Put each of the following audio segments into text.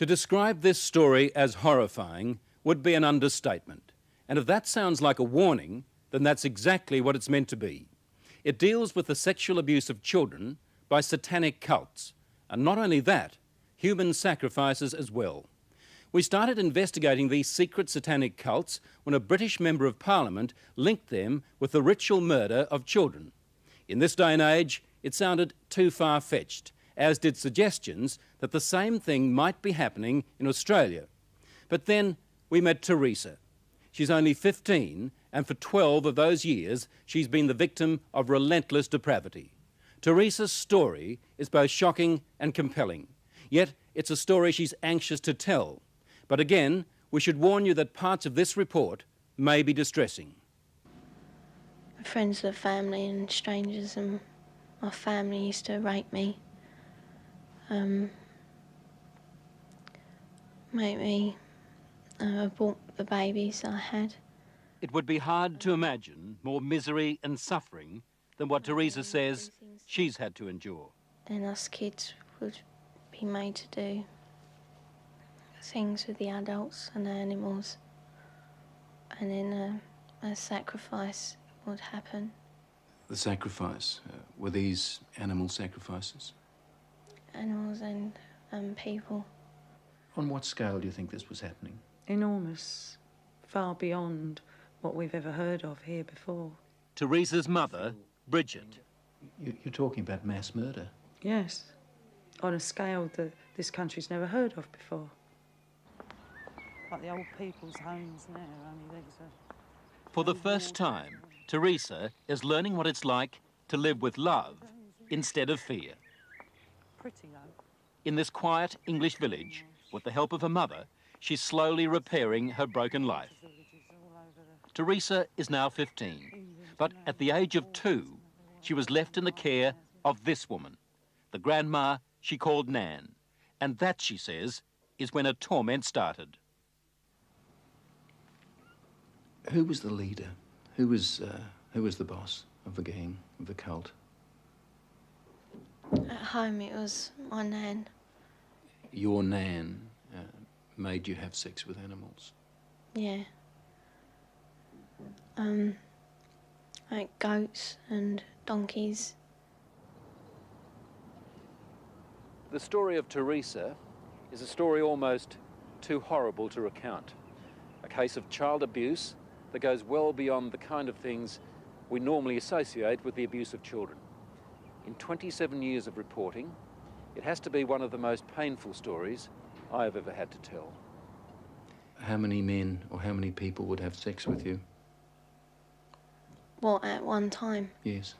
To describe this story as horrifying would be an understatement. And if that sounds like a warning, then that's exactly what it's meant to be. It deals with the sexual abuse of children by satanic cults. And not only that, human sacrifices as well. We started investigating these secret satanic cults when a British Member of Parliament linked them with the ritual murder of children. In this day and age, it sounded too far-fetched, as did suggestions that the same thing might be happening in Australia. But then we met Teresa. She's only 15, and for 12 of those years, she's been the victim of relentless depravity. Teresa's story is both shocking and compelling, yet it's a story she's anxious to tell. But again, we should warn you that parts of this report may be distressing. Friends of the family and strangers and my family used to rape me. Make me abort the babies I had. It would be hard to imagine more misery and suffering than what Teresa says she's had to endure. And us kids would be made to do things with the adults and the animals, and then a sacrifice would happen. The sacrifice, were these animal sacrifices? Animals and people. On what scale do you think this was happening? Enormous, far beyond what we've ever heard of here before. Teresa's mother, Bridget. You're talking about mass murder? Yes, on a scale that this country's never heard of before. Like the old people's homes now, only these are... For the first time, Teresa is learning what it's like to live with love instead of fear. Pretty low. In this quiet English village, with the help of her mother, she's slowly repairing her broken life. Teresa is now 15, but at the age of 2, she was left in the care of this woman, the grandma she called Nan. And that, she says, is when her torment started. Who was the leader? Who was the boss of the gang, of the cult? At home it was my nan. Your Nan made you have sex with animals? Yeah. Like goats and donkeys. The story of Teresa is a story almost too horrible to recount. A case of child abuse that goes well beyond the kind of things we normally associate with the abuse of children. In 27 years of reporting, it has to be one of the most painful stories I have ever had to tell. How many men or how many people would have sex with you? What, at one time? Yes.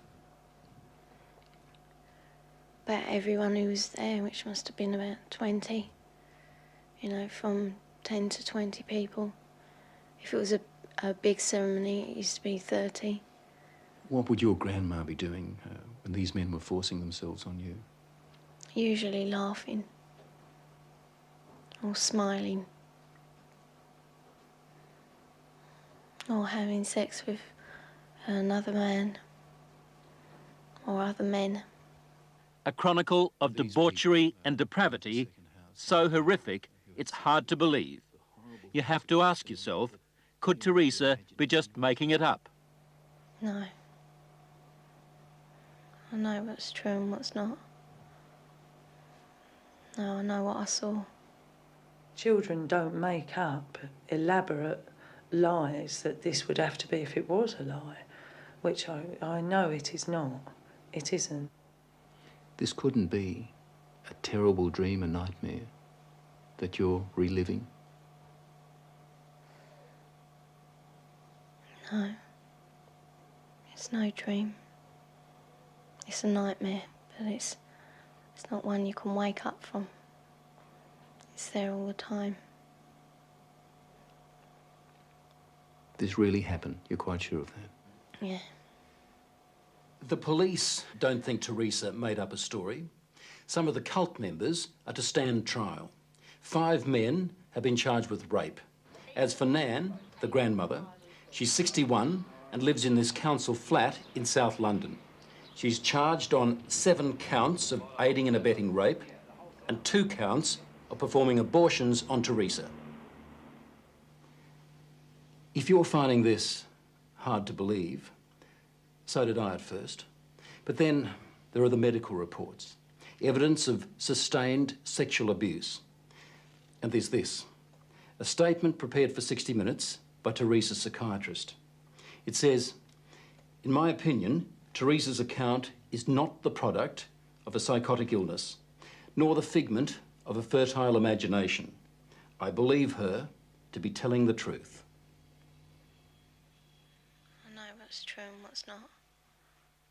About everyone who was there, which must have been about 20. You know, from 10 to 20 people. If it was a big ceremony, it used to be 30. What would your grandma be doing when these men were forcing themselves on you? Usually laughing. Or smiling. Or having sex with another man. Or other men. A chronicle of debauchery and depravity so horrific it's hard to believe. You have to ask yourself, could Teresa be just making it up? No. I know what's true and what's not. No, I know what I saw. Children don't make up elaborate lies that this would have to be if it was a lie, which I know it is not. It isn't. This couldn't be a terrible dream, a nightmare that you're reliving? No. It's no dream. It's a nightmare, but it's not one you can wake up from. It's there all the time. This really happened? You're quite sure of that? Yeah. The police don't think Teresa made up a story. Some of the cult members are to stand trial. 5 men have been charged with rape. As for Nan, the grandmother, she's 61 and lives in this council flat in South London. She's charged on 7 counts of aiding and abetting rape and 2 counts of performing abortions on Teresa. If you're finding this hard to believe, so did I at first. But then there are the medical reports, evidence of sustained sexual abuse. And there's this, a statement prepared for 60 Minutes by Teresa's psychiatrist. It says, "In my opinion, Teresa's account is not the product of a psychotic illness, nor the figment of a fertile imagination. I believe her to be telling the truth." I know what's true and what's not.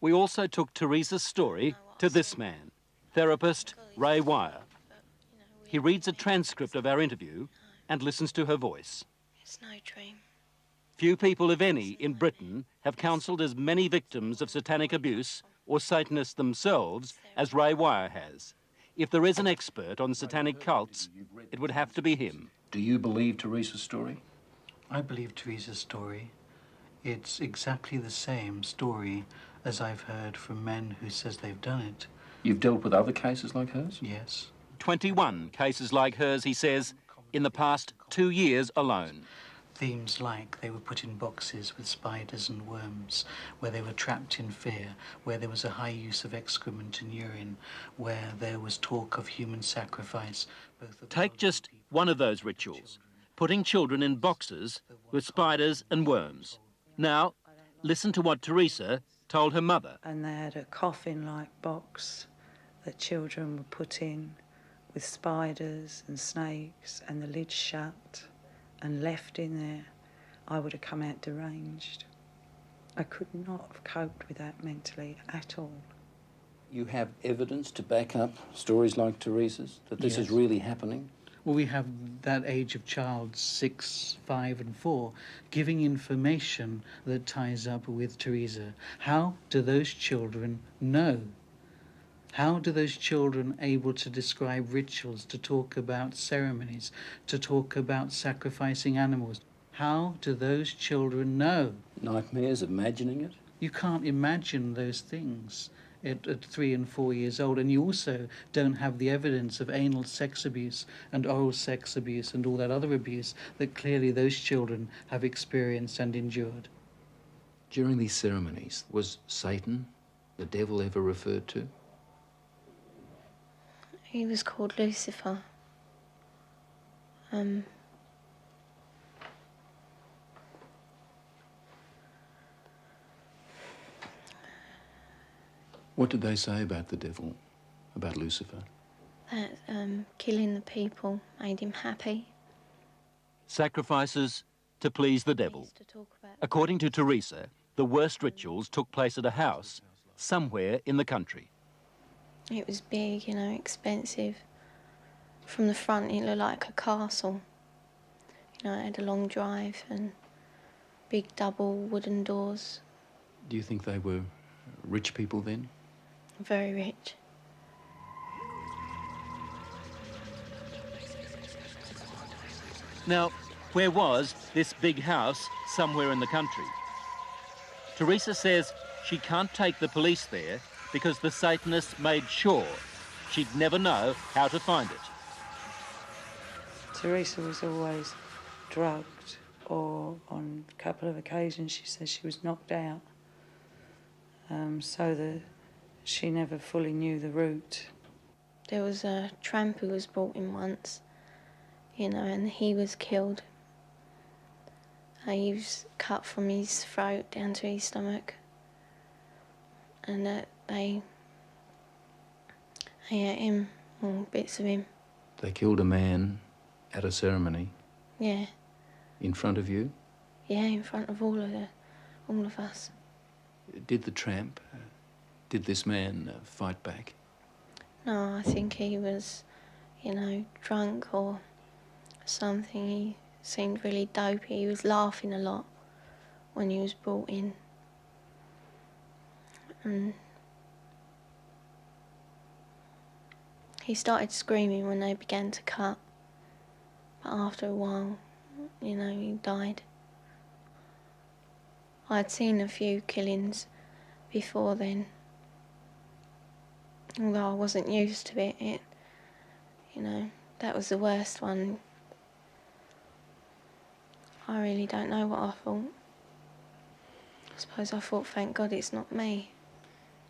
We also took Teresa's story to this man, therapist Ray Wire. He reads a transcript of our interview and listens to her voice. It's no dream. Few people, if any, in Britain have counselled as many victims of satanic abuse or Satanists themselves as Ray Wire has. If there is an expert on satanic cults, it would have to be him. Do you believe Teresa's story? I believe Teresa's story. It's exactly the same story as I've heard from men who says they've done it. You've dealt with other cases like hers? Yes. 21 cases like hers, he says, in the past 2 years alone. Themes like they were put in boxes with spiders and worms, where they were trapped in fear, where there was a high use of excrement and urine, where there was talk of human sacrifice. Take just one of those rituals, putting children in boxes with spiders and worms. Now, listen to what Teresa told her mother. And they had a coffin-like box that children were put in with spiders and snakes and the lid shut and left in there. I would have come out deranged. I could not have coped with that mentally at all. You have evidence to back up stories like Teresa's, that this is really happening? Well, we have that age of child, 6, 5 and 4, giving information that ties up with Teresa. How do those children know? How do those children able to describe rituals, to talk about ceremonies, to talk about sacrificing animals? How do those children know? Nightmares, imagining it? You can't imagine those things at 3 and 4 years old, and you also don't have the evidence of anal sex abuse and oral sex abuse and all that other abuse that clearly those children have experienced and endured. During these ceremonies, was Satan, the devil, ever referred to? He was called Lucifer. What did they say about the devil, about Lucifer? That killing the people made him happy. Sacrifices to please the He devil. used to talk about According to Teresa, the worst rituals took place at a house somewhere in the country. it was big, you know, expensive. From the front, it looked like a castle. You know, it had a long drive and big double wooden doors. Do you think they were rich people then? Very rich. Now, where was this big house somewhere in the country? Teresa says she can't take the police there because the Satanists made sure she'd never know how to find it. Teresa was always drugged, or on a couple of occasions she says she was knocked out. So she never fully knew the route. There was a tramp who was brought in once, you know, and he was killed. He was cut from his throat down to his stomach. And they ate him, or bits of him. They killed a man at a ceremony Yeah, in front of you? yeah, in front of all of us. Did the tramp, did this man fight back? No, I think he was, you know, drunk or something. He seemed really dopey. He was laughing a lot when he was brought in. And he started screaming when they began to cut. But after a while, you know, he died. I'd seen a few killings before then. Although I wasn't used to it, you know, that was the worst one. I really don't know what I thought. I suppose I thought, thank God it's not me.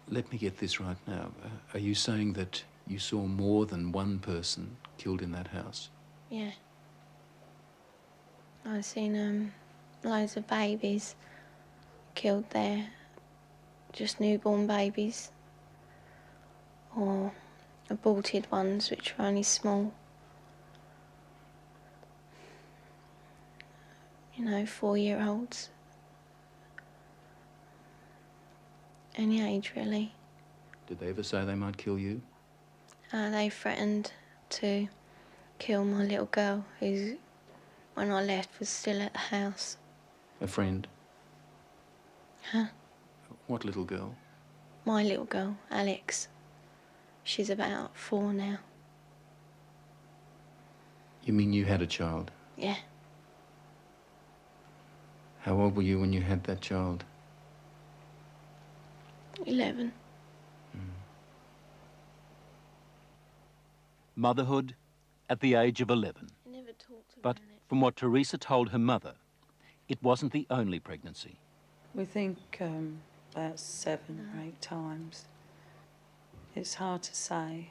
Let me get this right now. Are you saying that you saw more than one person killed in that house? Yeah. I've seen loads of babies killed there, just newborn babies, or aborted ones which were only small. You know, 4-year-olds. Any age, really. Did they ever say they might kill you? They threatened to kill my little girl, who, when I left, was still at the house. A friend? Huh? What little girl? My little girl, Alex. She's about 4 now. You mean you had a child? Yeah. How old were you when you had that child? 11. Motherhood at the age of 11. I never talked about But it. from what Teresa told her mother, it wasn't the only pregnancy. We think about 7 or 8 times. It's hard to say.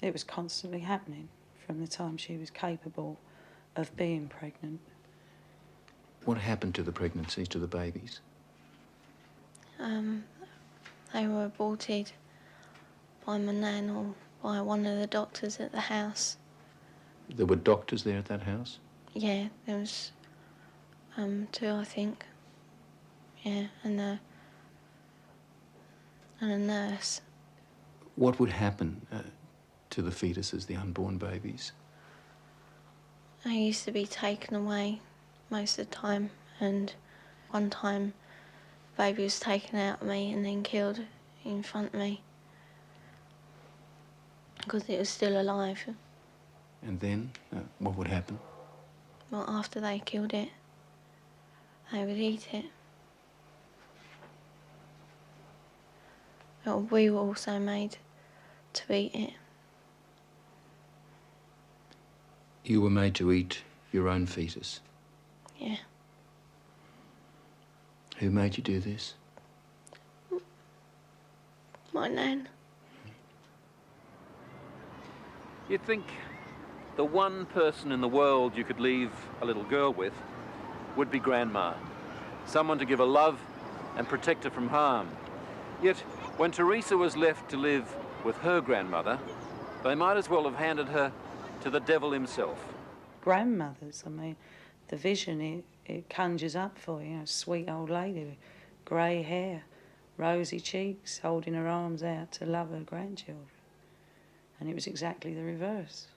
It was constantly happening from the time she was capable of being pregnant. What happened to the pregnancies, to the babies? They were aborted by my nan or by one of the doctors at the house. There were doctors there at that house? Yeah, there was 2, I think. Yeah, and a nurse. What would happen to the fetuses, the unborn babies? They used to be taken away most of the time, and one time the baby was taken out of me and then killed in front of me because it was still alive. And then, what would happen? Well, after they killed it, they would eat it. Well, we were also made to eat it. You were made to eat your own fetus? Yeah. Who made you do this? My nan. You'd think the one person in the world you could leave a little girl with would be Grandma. Someone to give her love and protect her from harm. Yet, when Teresa was left to live with her grandmother, they might as well have handed her to the devil himself. Grandmothers, I mean, the vision it conjures up for you, a sweet old lady with grey hair, rosy cheeks, holding her arms out to love her grandchildren. And it was exactly the reverse.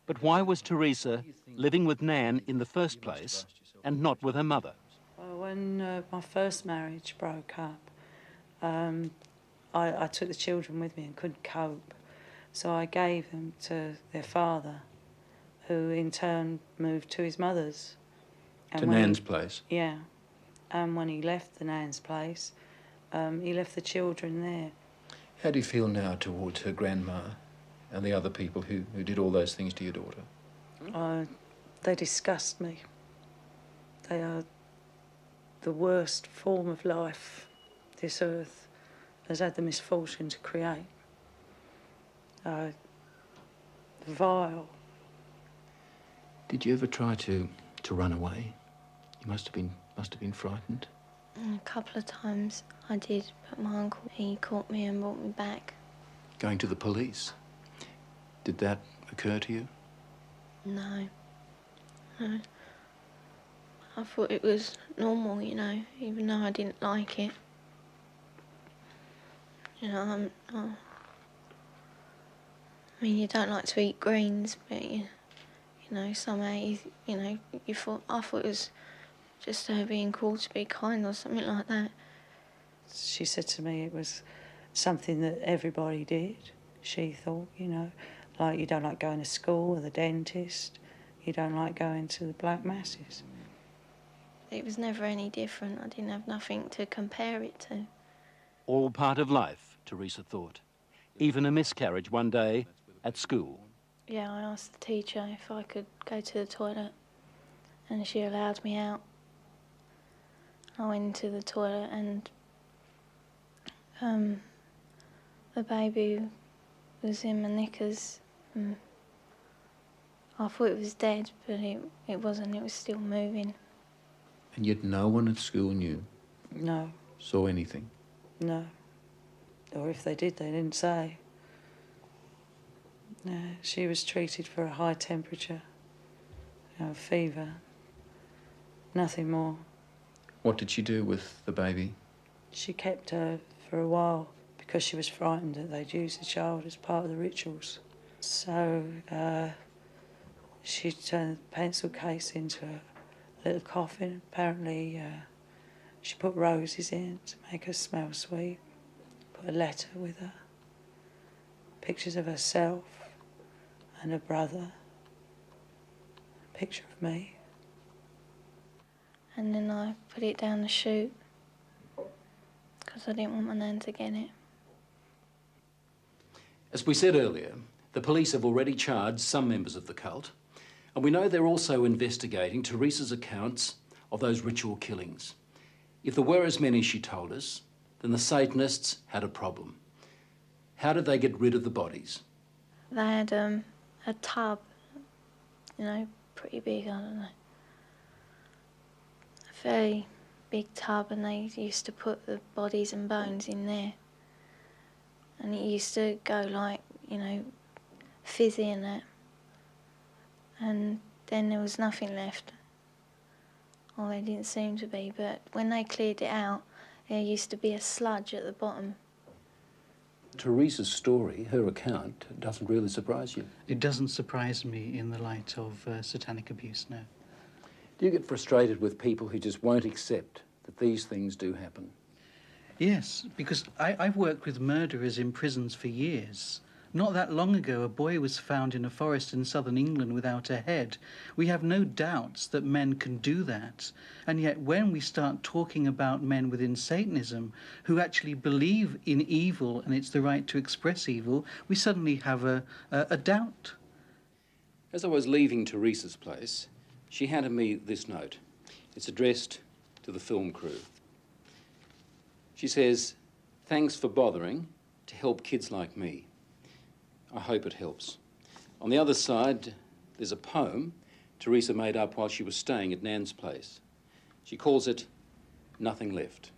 But why was Teresa living with Nan in the first place and not with her mother? Well, when my first marriage broke up, I took the children with me and couldn't cope. So I gave them to their father, who in turn moved to his mother's. And to Nan's place? Yeah. And when he left the Nan's place, he left the children there. How do you feel now towards her grandma and the other people who did all those things to your daughter? They disgust me. They are the worst form of life this earth has had the misfortune to create. Vile. Did you ever try to run away? You must have been frightened. A couple of times I did, but my uncle, he caught me and brought me back. Going to the police? Did that occur to you? No. No. I thought it was normal, you know, even though I didn't like it. You know, I mean, you don't like to eat greens, but you know, somehow, I thought it was just her being called to be kind or something like that. She said to me it was something that everybody did, she thought, you know, like you don't like going to school or the dentist, you don't like going to the black masses. It was never any different. I didn't have nothing to compare it to. All part of life, Teresa thought. Even a miscarriage one day at school. Yeah, I asked the teacher if I could go to the toilet, and she allowed me out. I went into the toilet, and the baby was in my knickers. I thought it was dead, but it wasn't. It was still moving. And yet no one at school knew? No. Saw anything? No. Or if they did, they didn't say. No, she was treated for a high temperature, fever, nothing more. What did she do with the baby? She kept her for a while because she was frightened that they'd use the child as part of the rituals. So she turned the pencil case into a little coffin. Apparently she put roses in to make her smell sweet, put a letter with her, pictures of herself and her brother, a picture of me. And then I put it down the chute because I didn't want my nan to get it. As we said earlier, the police have already charged some members of the cult, and we know they're also investigating Teresa's accounts of those ritual killings. If there were as many, she told us, then the Satanists had a problem. How did they get rid of the bodies? They had a tub, pretty big, I don't know. A very big tub, and they used to put the bodies and bones in there. And it used to go like, fizzy and that. And then there was nothing left. Well, there didn't seem to be, but when they cleared it out, there used to be a sludge at the bottom. Teresa's story, her account, doesn't really surprise you. It doesn't surprise me in the light of satanic abuse, no. Do you get frustrated with people who just won't accept that these things do happen? Yes, because I've worked with murderers in prisons for years. Not that long ago, a boy was found in a forest in southern England without a head. We have no doubts that men can do that. And yet when we start talking about men within Satanism who actually believe in evil and it's the right to express evil, we suddenly have a doubt. As I was leaving Teresa's place, she handed me this note. It's addressed to the film crew. She says, "Thanks for bothering to help kids like me. I hope it helps." On the other side, there's a poem Teresa made up while she was staying at Nan's place. She calls it Nothing Left.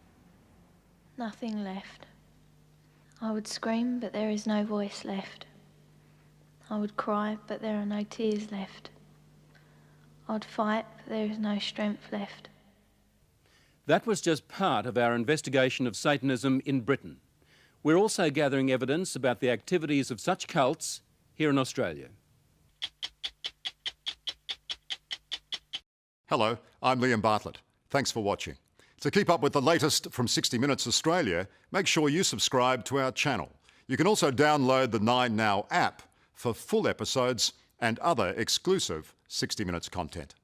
Nothing left. I would scream, but there is no voice left. I would cry, but there are no tears left. I'd fight, but there is no strength left. That was just part of our investigation of Satanism in Britain. We're also gathering evidence about the activities of such cults here in Australia. Hello, I'm Liam Bartlett. Thanks for watching. To keep up with the latest from 60 Minutes Australia, make sure you subscribe to our channel. You can also download the 9Now app for full episodes and other exclusive 60 Minutes content.